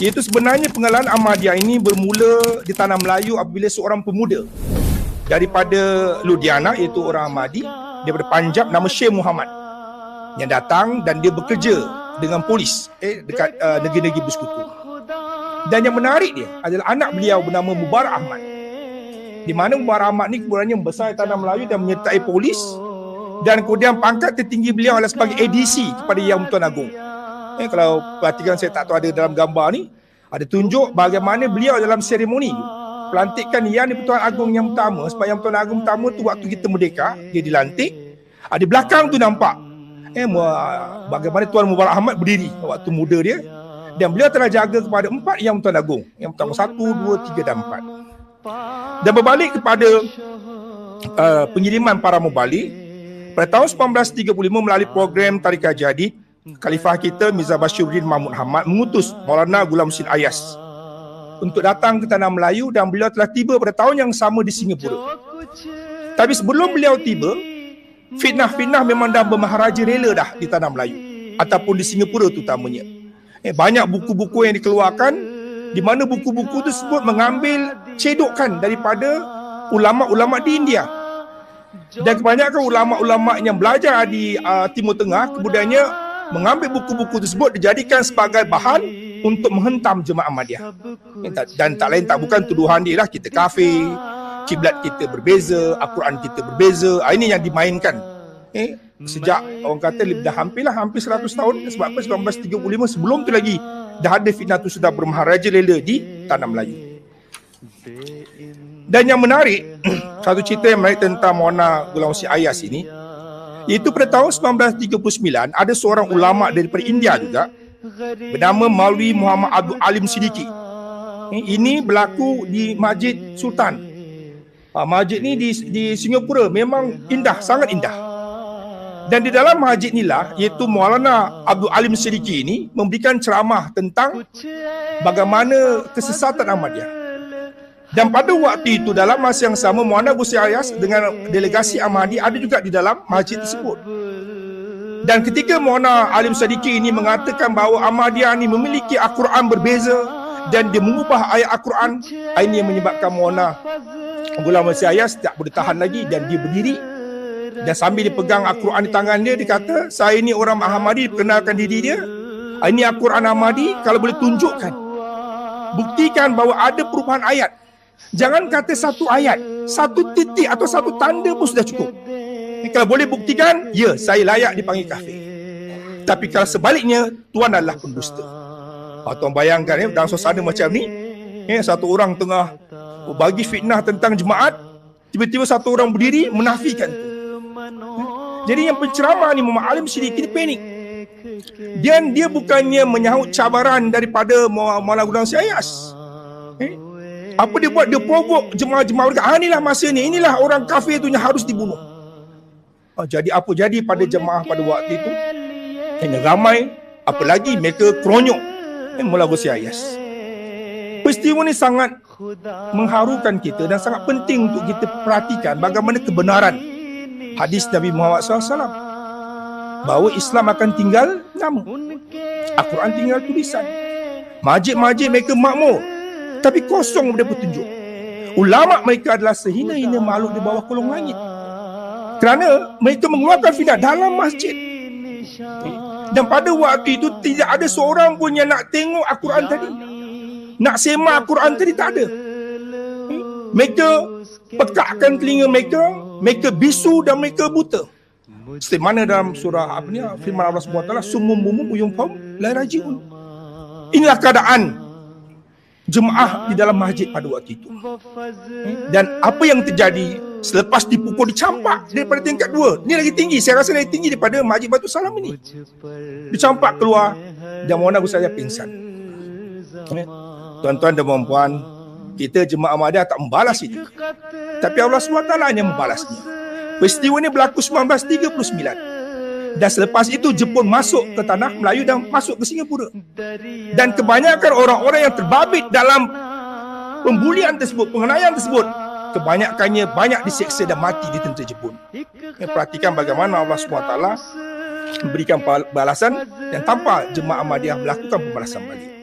Iaitu sebenarnya penggalangan Ahmadiyah ini bermula di tanah Melayu apabila seorang pemuda daripada Ludhiana, iaitu orang Ahmadi daripada Punjab, nama Syekh Muhammad, yang datang dan dia bekerja dengan polis dekat negeri-negeri bersekutu. Dan yang menarik dia adalah anak beliau bernama Mubarak Ahmad, di mana Mubarak Ahmad ni kemudiannya membesar di tanah Melayu dan menyertai polis, dan kemudian pangkat tertinggi beliau adalah sebagai ADC kepada Yang Tuan Agong. Kalau perhatikan, saya tak tahu ada dalam gambar ni, ada tunjuk bagaimana beliau dalam seremoni pelantikan Yang di-Pertuan Agong yang pertama. Sebab Yang Pertuan Agong pertama tu waktu kita merdeka, dia dilantik. Di belakang tu nampak bagaimana Tuan Mubarak Ahmad berdiri waktu muda dia, dan beliau telah jaga kepada 4 Yang Pertuan Agong. Yang pertama 1, 2, 3 dan 4. Dan berbalik kepada pengiriman para mubalik, pada tahun 1935 melalui program Tarikat Jadid, Khalifah kita Mirza Bashiruddin Mahmud Hamad mengutus Maulana Ghulam Husin Ayas untuk datang ke tanah Melayu, dan beliau telah tiba pada tahun yang sama di Singapura. Tapi sebelum beliau tiba, fitnah-fitnah memang dah bermaharaja rela dah di tanah Melayu ataupun di Singapura terutamanya. Banyak buku-buku yang dikeluarkan, di mana buku-buku tersebut mengambil cedokan daripada ulama-ulama di India. Dan kebanyakan ulama-ulama yang belajar di Timur Tengah kemudiannya mengambil buku-buku tersebut dijadikan sebagai bahan untuk menghentam jemaah Ahmadiyah. Dan tak lain tak bukan tuduhan dia lah, kita kafir, kiblat kita berbeza, Al-Quran kita berbeza. Ini yang dimainkan sejak orang kata hampir 100 tahun. Sebab apa? 1935 sebelum tu lagi dah ada fitnah tu sudah bermaharaja rela di tanah Melayu. Dan yang menarik, satu cerita yang menarik tentang Maulana Ghulam Husin Ayas ini, iaitu pada tahun 1939 ada seorang ulama daripada India juga bernama Maulwi Muhammad Abdul Alim Siddiqui. Ini berlaku di Masjid Sultan. Masjid ni di Singapura memang indah, sangat indah. Dan di dalam masjid inilah, iaitu Maulana Abdul Alim Siddiqui ini memberikan ceramah tentang bagaimana kesesatan Ahmadiyah. Dan pada waktu itu, dalam masa yang sama, Maulana Ghulam Husin Ayas dengan delegasi Ahmadi ada juga di dalam masjid tersebut. Dan ketika Maulana Alim Siddiqui ini mengatakan bahawa Ahmadiyah ini memiliki Al-Quran berbeza dan dia mengubah ayat Al-Quran, ini yang menyebabkan Maulana Ghulam Husin Ayas tak boleh tahan lagi, dan dia berdiri dan sambil dia pegang Al-Quran di tangan dia, dia kata, saya ni orang Ahmadi, perkenalkan diri dia, ini Al-Quran Ahmadi, kalau boleh tunjukkan, buktikan bahawa ada perubahan ayat. Jangan kata satu ayat, satu titik atau satu tanda pun sudah cukup. Kalau boleh buktikan, ya, saya layak dipanggil kafir. Tapi kalau sebaliknya, tuan adalah pendusta. Tuan bayangkan dalam suasana macam ni, satu orang tengah bagi fitnah tentang jemaat, tiba-tiba satu orang berdiri menafikan tu. Jadi yang penceramah ni, Muhammad Alim Siddiqui ni panik. Dan dia bukannya menyahut cabaran daripada Maulana Ghulam Husin Ayas. Apa dia buat? Dia provok jemaah-jemaah mereka. Inilah masanya, inilah orang kafir tu yang harus dibunuh. Jadi apa jadi pada jemaah pada waktu itu? Ramai, apalagi mereka keronyok Maulana Ghulam Husin Ayas. Peristiwa ni sangat mengharukan kita dan sangat penting untuk kita perhatikan bagaimana kebenaran hadis Nabi Muhammad SAW, bahawa Islam akan tinggal nama, Al-Quran tinggal tulisan. Masjid-masjid mereka makmur, tapi kosong daripada petunjuk. Ulama mereka adalah sehina-hina makhluk di bawah kolong langit, kerana mereka mengeluarkan fitnah dalam masjid. Dan pada waktu itu tidak ada seorang pun yang nak tengok Al-Quran tadi, nak semak Al-Quran tadi, tak ada. Mereka pekakkan telinga mereka, mereka bisu dan mereka buta. Seperti mana dalam surah firman Allah SWT, summun bumum uyum fahum la rajiun. Inilah keadaan jemaah di dalam masjid pada waktu itu. Dan apa yang terjadi selepas dipukul, dicampak daripada tingkat 2. Ini lagi tinggi, saya rasa lagi tinggi daripada Masjid Batu Salam ini. Dicampak keluar dan Maulana Ghulam pingsan. Tuan-tuan dan puan-puan, kita jemaah Ahmadiyah tak membalas itu, tapi Allah SWT yang membalasnya. Peristiwa ini berlaku 1939. Dan selepas itu Jepun masuk ke tanah Melayu dan masuk ke Singapura. Dan kebanyakan orang-orang yang terbabit dalam pembulian tersebut, penganiayaan tersebut, kebanyakannya banyak diseksa dan mati di tentera Jepun. Perhatikan bagaimana Allah SWT memberikan balasan dan tanpa jemaah Ahmadiyah melakukan pembalasan balik.